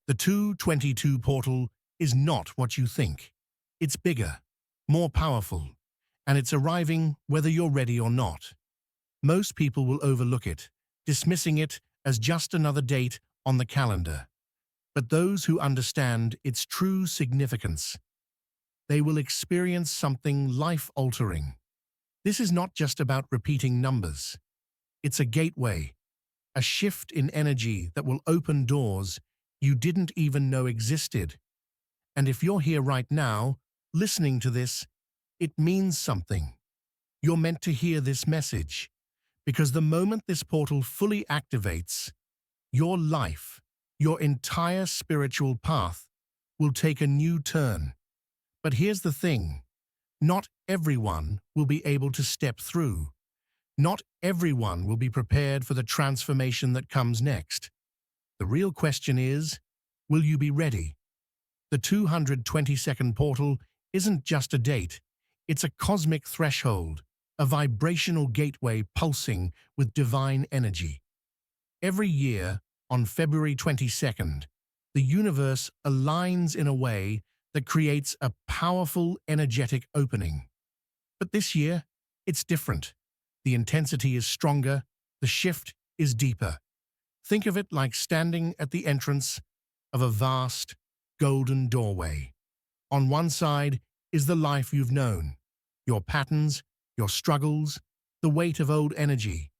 The 222 portal is not what you think. It's bigger, more powerful, and it's arriving whether you're ready or not. Most people will overlook it, dismissing it as just another date on the calendar. But those who understand its true significance, they will experience something life-altering. This is not just about repeating numbers. It's a gateway, a shift in energy that will open doors you didn't even know existed. And if you're here right now, listening to this, it means something. You're meant to hear this message, because the moment this portal fully activates, your life, your entire spiritual path, will take a new turn. But here's the thing, not everyone will be able to step through. Not everyone will be prepared for the transformation that comes next. The real question is, will you be ready? The 222nd portal isn't just a date, it's a cosmic threshold, a vibrational gateway pulsing with divine energy. Every year, on February 22nd, the universe aligns in a way that creates a powerful, energetic opening. But this year, it's different. The intensity is stronger, the shift is deeper. Think of it like standing at the entrance of a vast, golden doorway. On one side is the life you've known, your patterns, your struggles, the weight of old energy.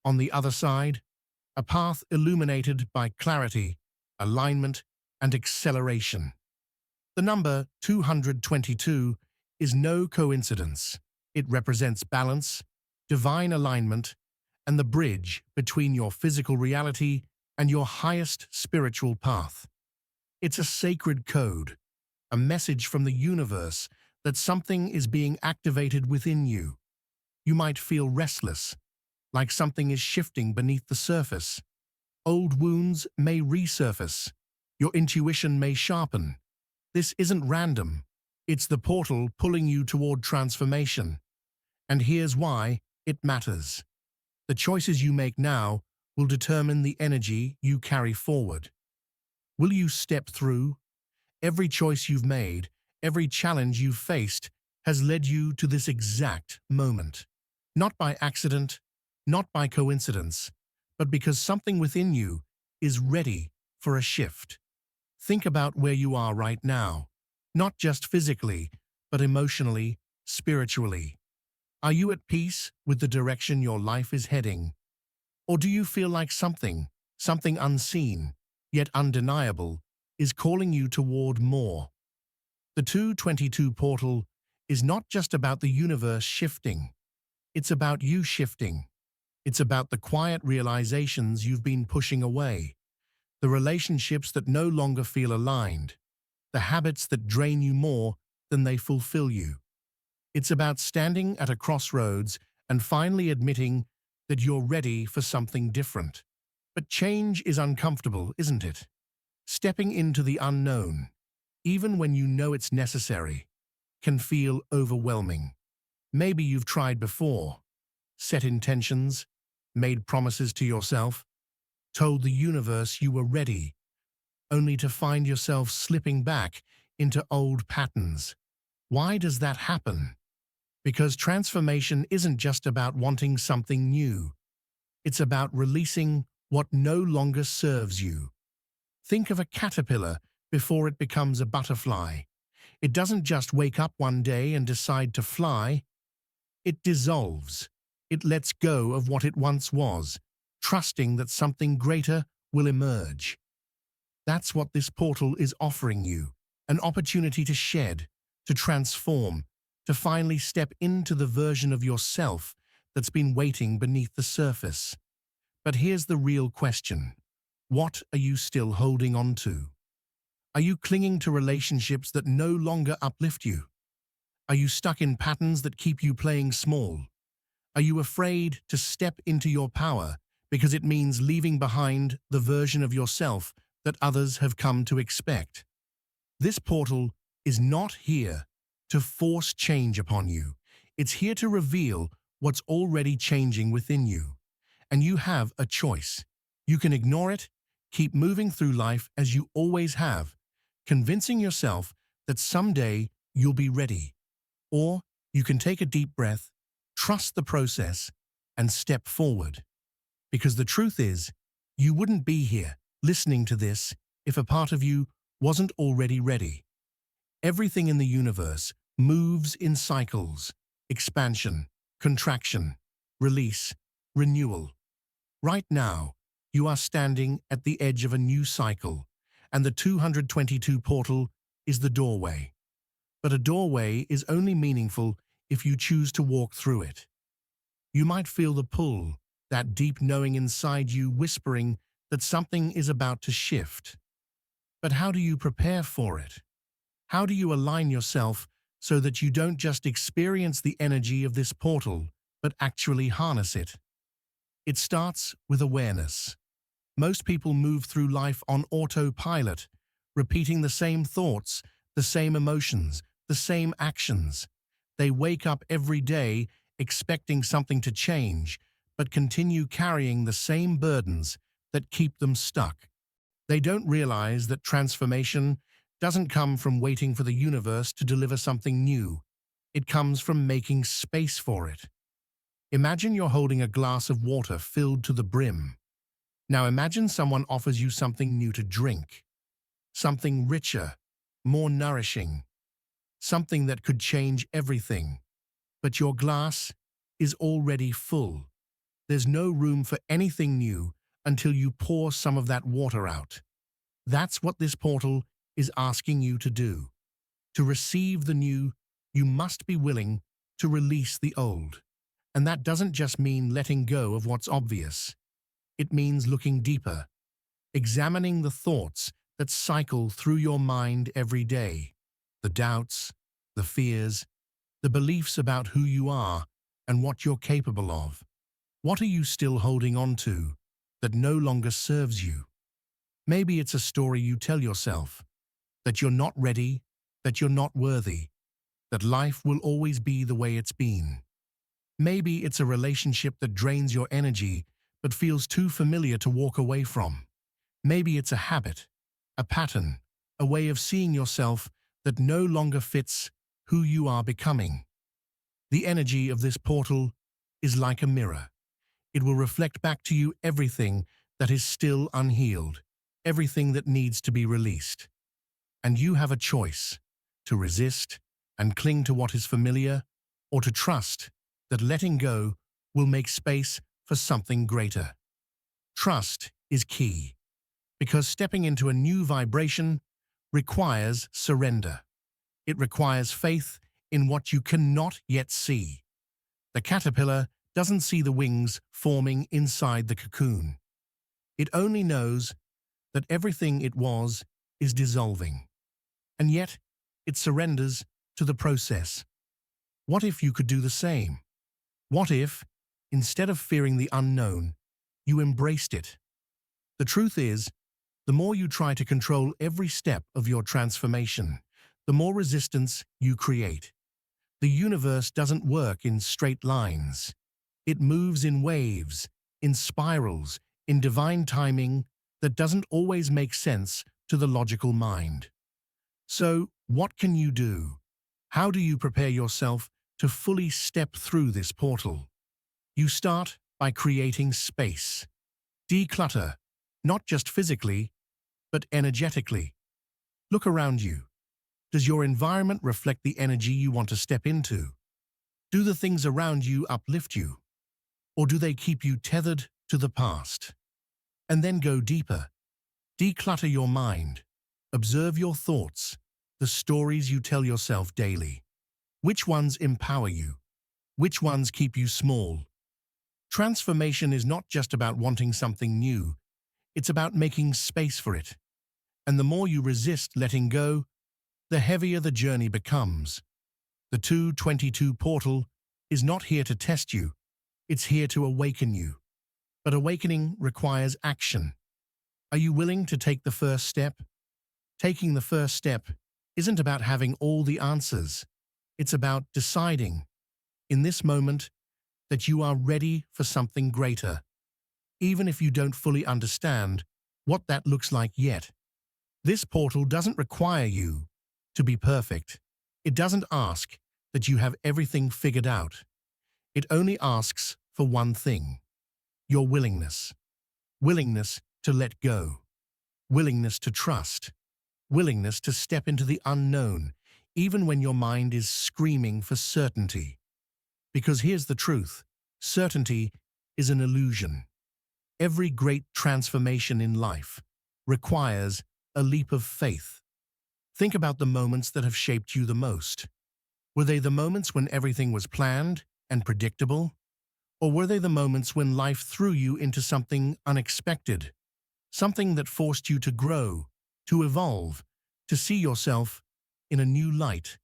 On the other side, a path illuminated by clarity, alignment, and acceleration. The number 222 is no coincidence. It represents balance, divine alignment, and the bridge between your physical reality and your highest spiritual path. It's a sacred code, a message from the universe that something is being activated within you. You might feel restless, like something is shifting beneath the surface. Old wounds may resurface. Your intuition may sharpen. This isn't random. It's the portal pulling you toward transformation. And here's why it matters. The choices you make now will determine the energy you carry forward. Will you step through? Every choice you've made, every challenge you've faced, has led you to this exact moment. Not by accident, not by coincidence, but because something within you is ready for a shift. Think about where you are right now, not just physically, but emotionally, spiritually. Are you at peace with the direction your life is heading? Or do you feel like something unseen, yet undeniable, is calling you toward more? The 222 portal is not just about the universe shifting. It's about you shifting. It's about the quiet realizations you've been pushing away, the relationships that no longer feel aligned, the habits that drain you more than they fulfill you. It's about standing at a crossroads and finally admitting that you're ready for something different. But change is uncomfortable, isn't it? Stepping into the unknown, even when you know it's necessary, can feel overwhelming. Maybe you've tried before, set intentions, made promises to yourself, told the universe you were ready, only to find yourself slipping back into old patterns. Why does that happen? Because transformation isn't just about wanting something new. It's about releasing what no longer serves you. Think of a caterpillar before it becomes a butterfly. It doesn't just wake up one day and decide to fly. It dissolves. It lets go of what it once was, trusting that something greater will emerge. That's what this portal is offering you, an opportunity to shed, to transform, to finally step into the version of yourself that's been waiting beneath the surface. But here's the real question. What are you still holding on to? Are you clinging to relationships that no longer uplift you? Are you stuck in patterns that keep you playing small? Are you afraid to step into your power because it means leaving behind the version of yourself that others have come to expect? This portal is not here to force change upon you. It's here to reveal what's already changing within you. And you have a choice. You can ignore it, Keep moving through life as you always have, convincing yourself that someday you'll be ready. Or you can take a deep breath, trust the process, and step forward. Because the truth is, you wouldn't be here listening to this if a part of you wasn't already ready. Everything in the universe moves in cycles: expansion, contraction, release, renewal. Right now, you are standing at the edge of a new cycle, and the 222 portal is the doorway. But a doorway is only meaningful if you choose to walk through it. You might feel the pull, that deep knowing inside you whispering that something is about to shift. But how do you prepare for it? How do you align yourself so that you don't just experience the energy of this portal, but actually harness it? It starts with awareness. Most people move through life on autopilot, repeating the same thoughts, the same emotions, the same actions. They wake up every day expecting something to change, but continue carrying the same burdens that keep them stuck. They don't realize that transformation doesn't come from waiting for the universe to deliver something new. It comes from making space for it. Imagine you're holding a glass of water filled to the brim. Now imagine someone offers you something new to drink. Something richer, more nourishing. Something that could change everything. But your glass is already full. There's no room for anything new until you pour some of that water out. That's what this portal is asking you to do. To receive the new, you must be willing to release the old. And that doesn't just mean letting go of what's obvious. It means looking deeper, examining the thoughts that cycle through your mind every day, the doubts, the fears, the beliefs about who you are and what you're capable of. What are you still holding on to that no longer serves you? Maybe it's a story you tell yourself, that you're not ready, that you're not worthy, that life will always be the way it's been. Maybe it's a relationship that drains your energy but feels too familiar to walk away from. Maybe it's a habit, a pattern, a way of seeing yourself that no longer fits who you are becoming. The energy of this portal is like a mirror. It will reflect back to you everything that is still unhealed, everything that needs to be released. And you have a choice: to resist and cling to what is familiar, or to trust that letting go will make space for something greater. Trust is key, because stepping into a new vibration requires surrender. It requires faith in what you cannot yet see. The caterpillar doesn't see the wings forming inside the cocoon. It only knows that everything it was is dissolving. And yet, it surrenders to the process. What if you could do the same? What if, instead of fearing the unknown, you embraced it? The truth is, the more you try to control every step of your transformation, the more resistance you create. The universe doesn't work in straight lines. It moves in waves, in spirals, in divine timing that doesn't always make sense to the logical mind. So, what can you do? How do you prepare yourself to fully step through this portal? You start by creating space. Declutter, not just physically, but energetically. Look around you. Does your environment reflect the energy you want to step into? Do the things around you uplift you? Or do they keep you tethered to the past? And then go deeper. Declutter your mind. Observe your thoughts, the stories you tell yourself daily. Which ones empower you? Which ones keep you small? Transformation is not just about wanting something new. It's about making space for it. And the more you resist letting go, the heavier the journey becomes. The 222 portal is not here to test you. It's here to awaken you. But awakening requires action. Are you willing to take the first step? Taking the first step isn't about having all the answers. It's about deciding, in this moment, that you are ready for something greater. Even if you don't fully understand what that looks like yet. This portal doesn't require you to be perfect. It doesn't ask that you have everything figured out. It only asks for one thing: your willingness. Willingness to let go. Willingness to trust. Willingness to step into the unknown, even when your mind is screaming for certainty. Because here's the truth: certainty is an illusion. Every great transformation in life requires a leap of faith. Think about the moments that have shaped you the most. Were they the moments when everything was planned and predictable? Or were they the moments when life threw you into something unexpected? Something that forced you to grow, to evolve, to see yourself in a new light.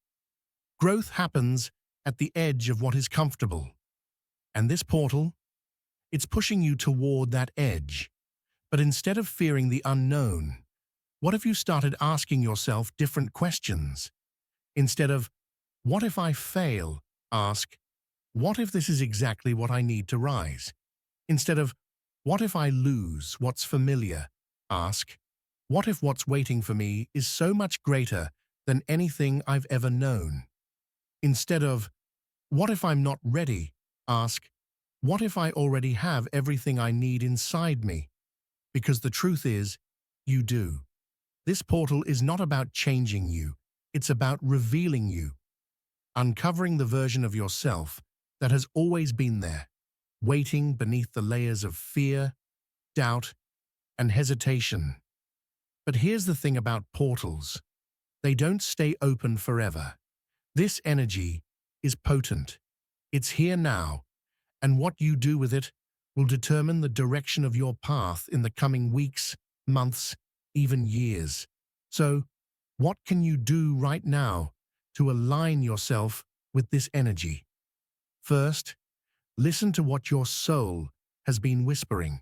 Growth happens at the edge of what is comfortable. And this portal, it's pushing you toward that edge. But instead of fearing the unknown, what if you started asking yourself different questions? Instead of, what if I fail? Ask, what if this is exactly what I need to rise? Instead of, what if I lose what's familiar? Ask, what if what's waiting for me is so much greater than anything I've ever known? Instead of, what if I'm not ready? Ask, what if I already have everything I need inside me? Because the truth is, you do. This portal is not about changing you, it's about revealing you, uncovering the version of yourself that has always been there, waiting beneath the layers of fear, doubt, and hesitation. But here's the thing about portals: they don't stay open forever. This energy is potent. It's here now, and what you do with it will determine the direction of your path in the coming weeks, months, even years. So, what can you do right now to align yourself with this energy? First, listen to what your soul has been whispering.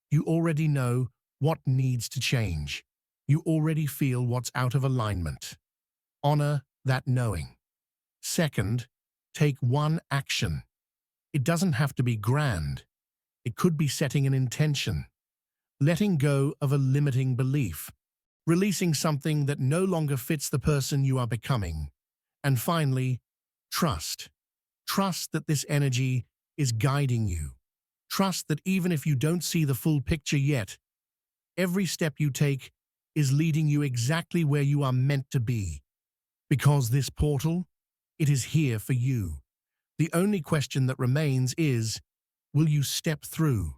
You already know what needs to change. You already feel what's out of alignment. Honor that knowing. Second, take one action. It doesn't have to be grand. It could be setting an intention, letting go of a limiting belief, releasing something that no longer fits the person you are becoming. And finally, trust. Trust that this energy is guiding you. Trust that even if you don't see the full picture yet, every step you take is leading you exactly where you are meant to be. Because this portal, it is here for you. The only question that remains is, will you step through?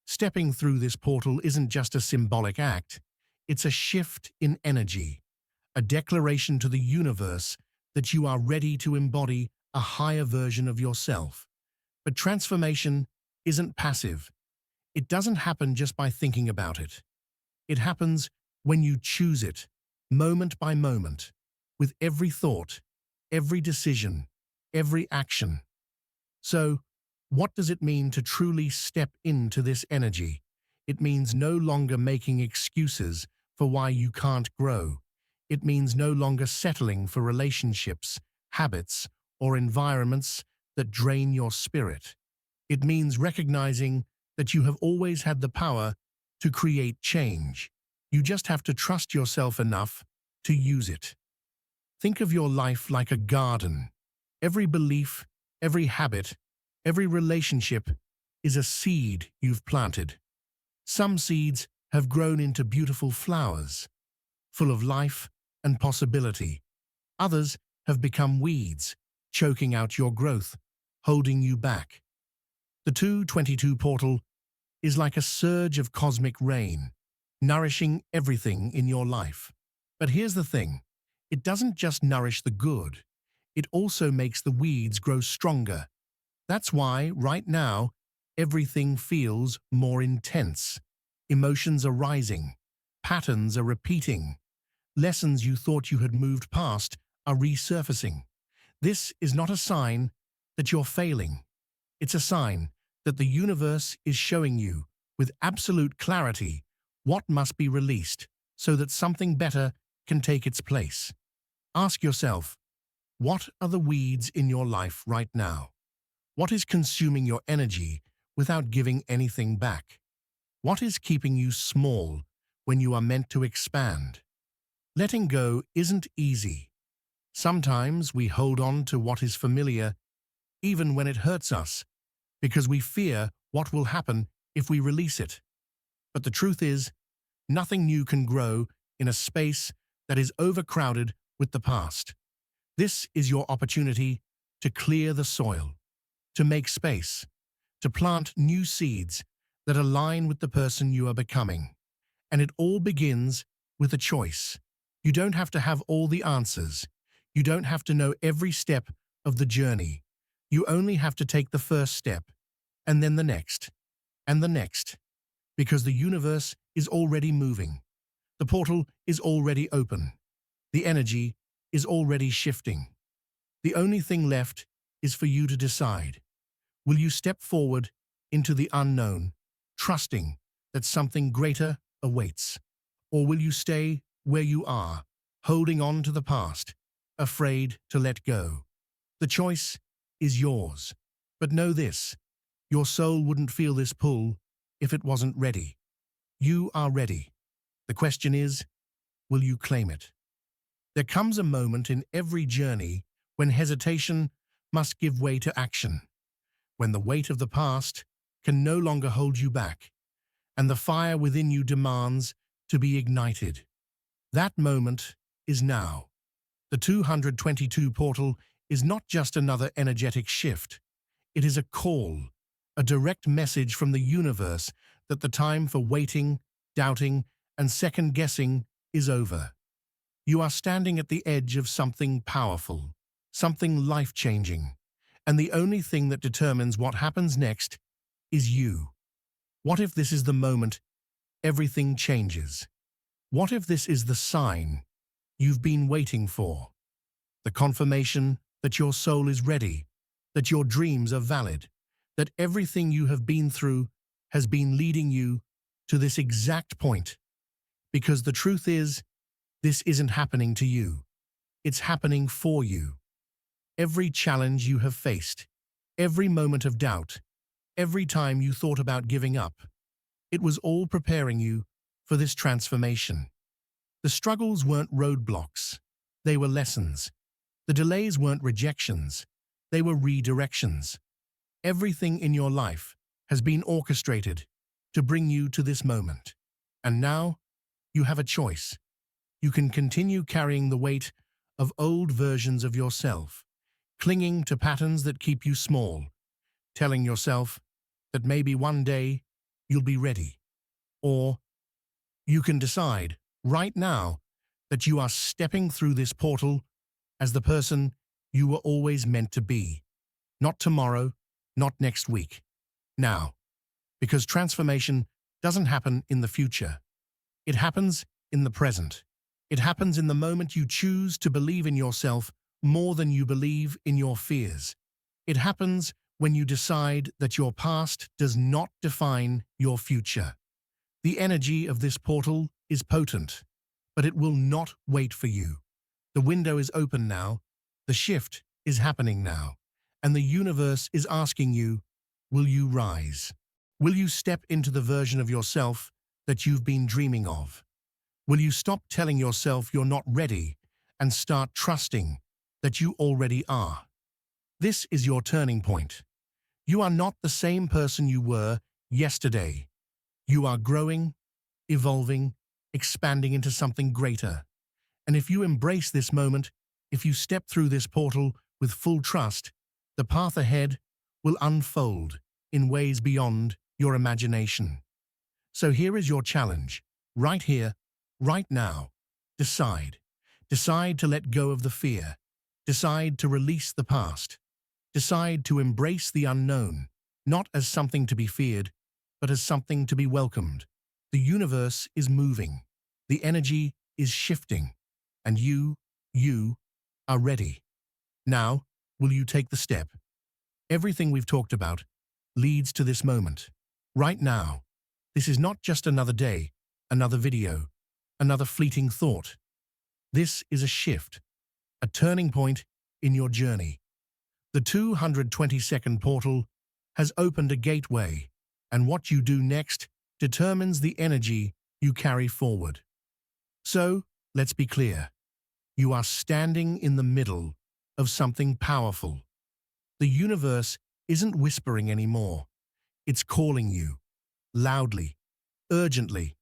Stepping through this portal isn't just a symbolic act. It's a shift in energy, a declaration to the universe that you are ready to embody a higher version of yourself. But transformation isn't passive. It doesn't happen just by thinking about it. It happens when you choose it, moment by moment, with every thought, every decision, every action. So, what does it mean to truly step into this energy? It means no longer making excuses for why you can't grow. It means no longer settling for relationships, habits, or environments that drain your spirit. It means recognizing that you have always had the power to create change. You just have to trust yourself enough to use it. Think of your life like a garden. Every belief, every habit, every relationship is a seed you've planted. Some seeds have grown into beautiful flowers, full of life and possibility. Others have become weeds, choking out your growth, holding you back. The 222 portal is like a surge of cosmic rain, nourishing everything in your life. But here's the thing: it doesn't just nourish the good, it also makes the weeds grow stronger. That's why, right now, everything feels more intense. Emotions are rising, patterns are repeating, lessons you thought you had moved past are resurfacing. This is not a sign that you're failing. It's a sign that the universe is showing you, with absolute clarity, what must be released so that something better can take its place. Ask yourself, what are the weeds in your life right now? What is consuming your energy without giving anything back? What is keeping you small when you are meant to expand. Letting go isn't easy. Sometimes we hold on to what is familiar, even when it hurts us, because we fear what will happen if we release it. But the truth is, nothing new can grow in a space that is overcrowded with the past. This is your opportunity to clear the soil, to make space, to plant new seeds that align with the person you are becoming. And it all begins with a choice. You don't have to have all the answers. You don't have to know every step of the journey. You only have to take the first step, and then the next, and the next, because the universe is already moving. The portal is already open. The energy is already shifting. The only thing left is for you to decide. Will you step forward into the unknown, trusting that something greater awaits? Or will you stay where you are, holding on to the past, afraid to let go? The choice is yours. But know this, your soul wouldn't feel this pull if it wasn't ready. You are ready. The question is, will you claim it? There comes a moment in every journey when hesitation must give way to action, when the weight of the past can no longer hold you back, and the fire within you demands to be ignited. That moment is now. The 222 portal is not just another energetic shift. It is a call, a direct message from the universe that the time for waiting, doubting, and second-guessing is over. You are standing at the edge of something powerful, something life-changing, and the only thing that determines what happens next is you. What if this is the moment everything changes? What if this is the sign you've been waiting for? The confirmation that your soul is ready, that your dreams are valid, that everything you have been through has been leading you to this exact point. Because the truth is, this isn't happening to you. It's happening for you. Every challenge you have faced, every moment of doubt, every time you thought about giving up, it was all preparing you for this transformation. The struggles weren't roadblocks, they were lessons. The delays weren't rejections, they were redirections. Everything in your life has been orchestrated to bring you to this moment. And now, you have a choice. You can continue carrying the weight of old versions of yourself, clinging to patterns that keep you small, telling yourself that maybe one day you'll be ready. Or you can decide right now that you are stepping through this portal as the person you were always meant to be. Not tomorrow, not next week. Now. Because transformation doesn't happen in the future. It happens in the present. It happens in the moment you choose to believe in yourself more than you believe in your fears. It happens when you decide that your past does not define your future. The energy of this portal is potent, but it will not wait for you. The window is open now, the shift is happening now, and the universe is asking you, will you rise? Will you step into the version of yourself that you've been dreaming of? Will you stop telling yourself you're not ready and start trusting that you already are? This is your turning point. You are not the same person you were yesterday. You are growing, evolving, expanding into something greater. And if you embrace this moment, if you step through this portal with full trust, the path ahead will unfold in ways beyond your imagination. So here is your challenge, right here, right now. Decide. Decide to let go of the fear. Decide to release the past. Decide to embrace the unknown, not as something to be feared, but as something to be welcomed. The universe is moving. The energy is shifting. And you are ready. Now, will you take the step? Everything we've talked about leads to this moment. Right now, this is not just another day, another video, another fleeting thought. This is a shift, a turning point in your journey. The 222nd portal has opened a gateway, and what you do next determines the energy you carry forward. So, let's be clear. You are standing in the middle of something powerful. The universe isn't whispering anymore. It's calling you, loudly, urgently,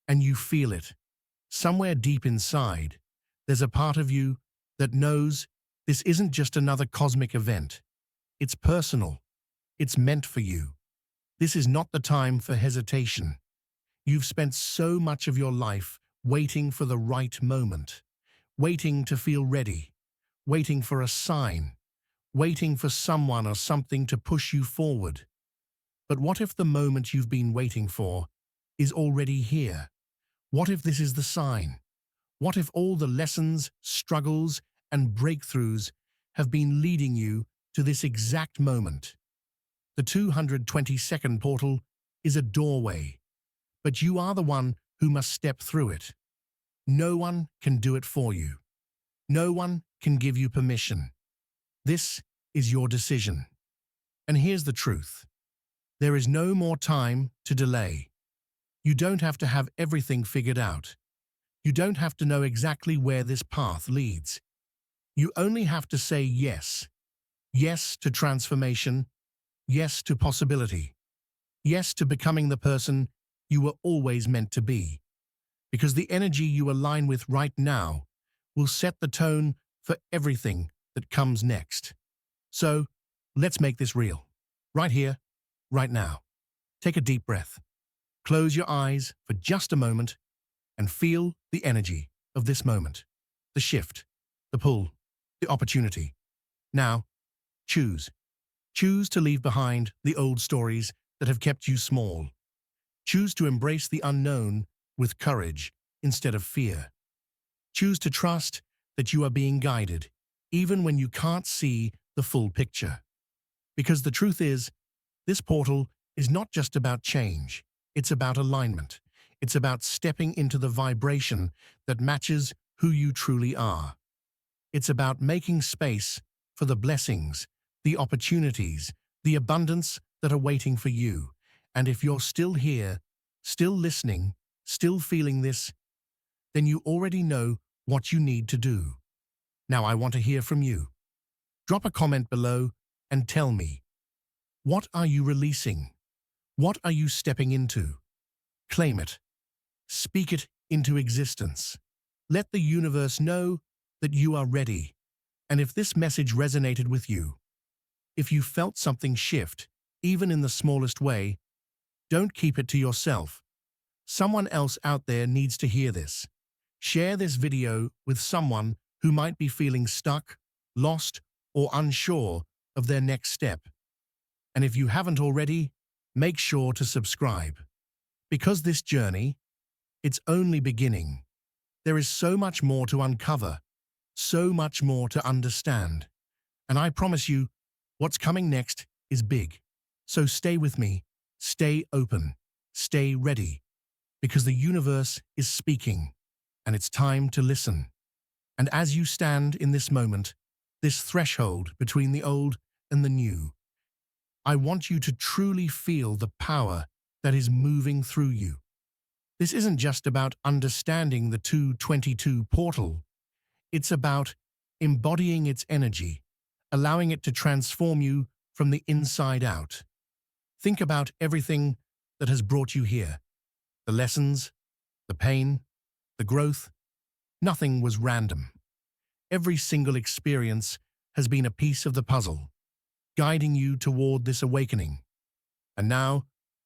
and you feel it. Somewhere deep inside, there's a part of you that knows this isn't just another cosmic event. It's personal. It's meant for you. This is not the time for hesitation. You've spent so much of your life waiting for the right moment, waiting to feel ready, waiting for a sign, waiting for someone or something to push you forward. But what if the moment you've been waiting for is already here? What if this is the sign? What if all the lessons, struggles, and breakthroughs have been leading you to this exact moment? The 222nd portal is a doorway, but you are the one who must step through it. No one can do it for you. No one can give you permission. This is your decision. And here's the truth. There is no more time to delay. You don't have to have everything figured out. You don't have to know exactly where this path leads. You only have to say yes. Yes to transformation. Yes to possibility. Yes to becoming the person you were always meant to be. Because the energy you align with right now will set the tone for everything that comes next. So, let's make this real. Right here, right now. Take a deep breath. Close your eyes for just a moment and feel the energy of this moment. The shift, the pull, the opportunity. Now, choose. Choose to leave behind the old stories that have kept you small. Choose to embrace the unknown with courage instead of fear. Choose to trust that you are being guided, even when you can't see the full picture. Because the truth is, this portal is not just about change. It's about alignment. It's about stepping into the vibration that matches who you truly are. It's about making space for the blessings, the opportunities, the abundance that are waiting for you. And if you're still here, still listening, still feeling this, then you already know what you need to do. Now I want to hear from you. Drop a comment below and tell me, what are you releasing? What are you stepping into? Claim it. Speak it into existence. Let the universe know that you are ready. And if this message resonated with you, if you felt something shift, even in the smallest way, don't keep it to yourself. Someone else out there needs to hear this. Share this video with someone who might be feeling stuck, lost, or unsure of their next step. And if you haven't already, make sure to subscribe. Because this journey, it's only beginning. There is so much more to uncover, so much more to understand. And I promise you, what's coming next is big. So stay with me, stay open, stay ready, because the universe is speaking, and it's time to listen. And as you stand in this moment, this threshold between the old and the new, I want you to truly feel the power that is moving through you. This isn't just about understanding the 222 portal. It's about embodying its energy, allowing it to transform you from the inside out. Think about everything that has brought you here. The lessons, the pain, the growth. Nothing was random. Every single experience has been a piece of the puzzle, guiding you toward this awakening. And now,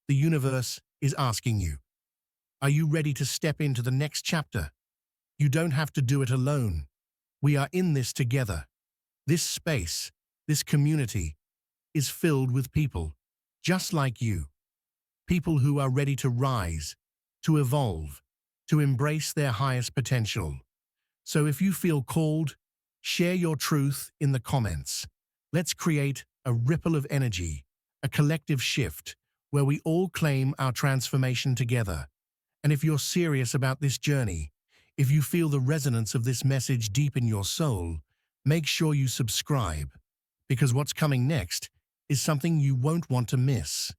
the universe is asking you, are you ready to step into the next chapter? You don't have to do it alone. We are in this together. This space, this community, is filled with people just like you. People who are ready to rise, to evolve, to embrace their highest potential. So if you feel called, share your truth in the comments. Let's create a ripple of energy, a collective shift, where we all claim our transformation together. And if you're serious about this journey, if you feel the resonance of this message deep in your soul, make sure you subscribe, because what's coming next is something you won't want to miss.